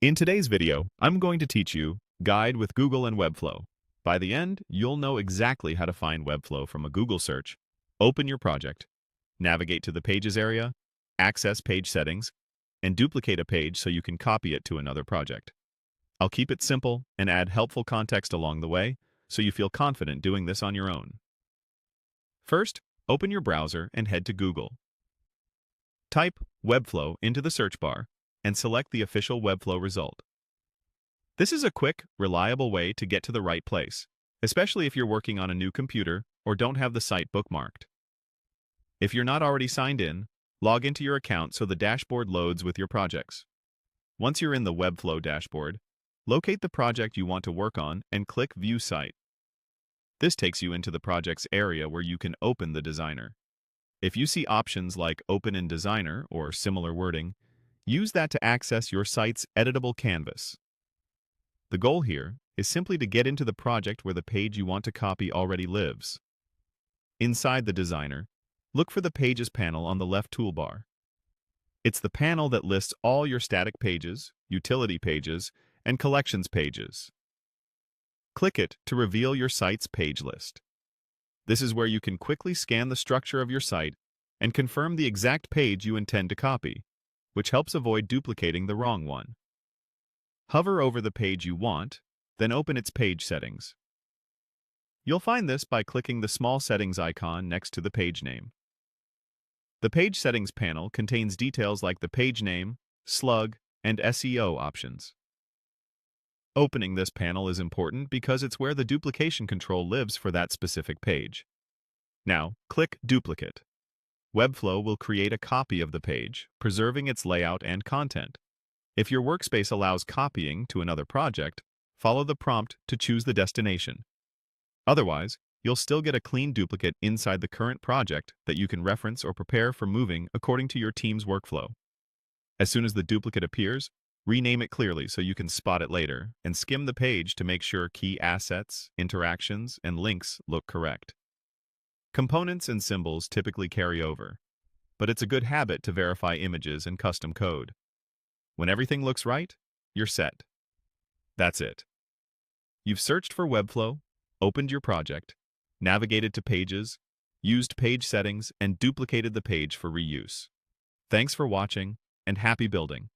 In today's video, I'm going to teach you Guide with Google and Webflow. By the end, you'll know exactly how to find Webflow from a Google search, open your project, navigate to the Pages area, access page settings, and duplicate a page so you can copy it to another project. I'll keep it simple and add helpful context along the way so you feel confident doing this on your own. First, open your browser and head to Google. Type Webflow into the search bar and select the official Webflow result. This is a quick, reliable way to get to the right place, especially if you're working on a new computer or don't have the site bookmarked. If you're not already signed in, log into your account so the dashboard loads with your projects. Once you're in the Webflow dashboard, locate the project you want to work on and click View Site. This takes you into the project's area where you can open the designer. If you see options like Open in Designer or similar wording, use that to access your site's editable canvas. The goal here is simply to get into the project where the page you want to copy already lives. Inside the designer, look for the Pages panel on the left toolbar. It's the panel that lists all your static pages, utility pages, and collections pages. Click it to reveal your site's page list. This is where you can quickly scan the structure of your site and confirm the exact page you intend to copy, which helps avoid duplicating the wrong one. Hover over the page you want, then open its page settings. You'll find this by clicking the small settings icon next to the page name. The Page Settings panel contains details like the page name, slug, and SEO options. Opening this panel is important because it's where the duplication control lives for that specific page. Now, click Duplicate. Webflow will create a copy of the page, preserving its layout and content. If your workspace allows copying to another project, follow the prompt to choose the destination. Otherwise, you'll still get a clean duplicate inside the current project that you can reference or prepare for moving according to your team's workflow. As soon as the duplicate appears, rename it clearly so you can spot it later, and skim the page to make sure key assets, interactions, and links look correct. Components and symbols typically carry over, but it's a good habit to verify images and custom code. When everything looks right, you're set. That's it. You've searched for Webflow, opened your project, navigated to pages, used page settings, and duplicated the page for reuse. Thanks for watching, and happy building!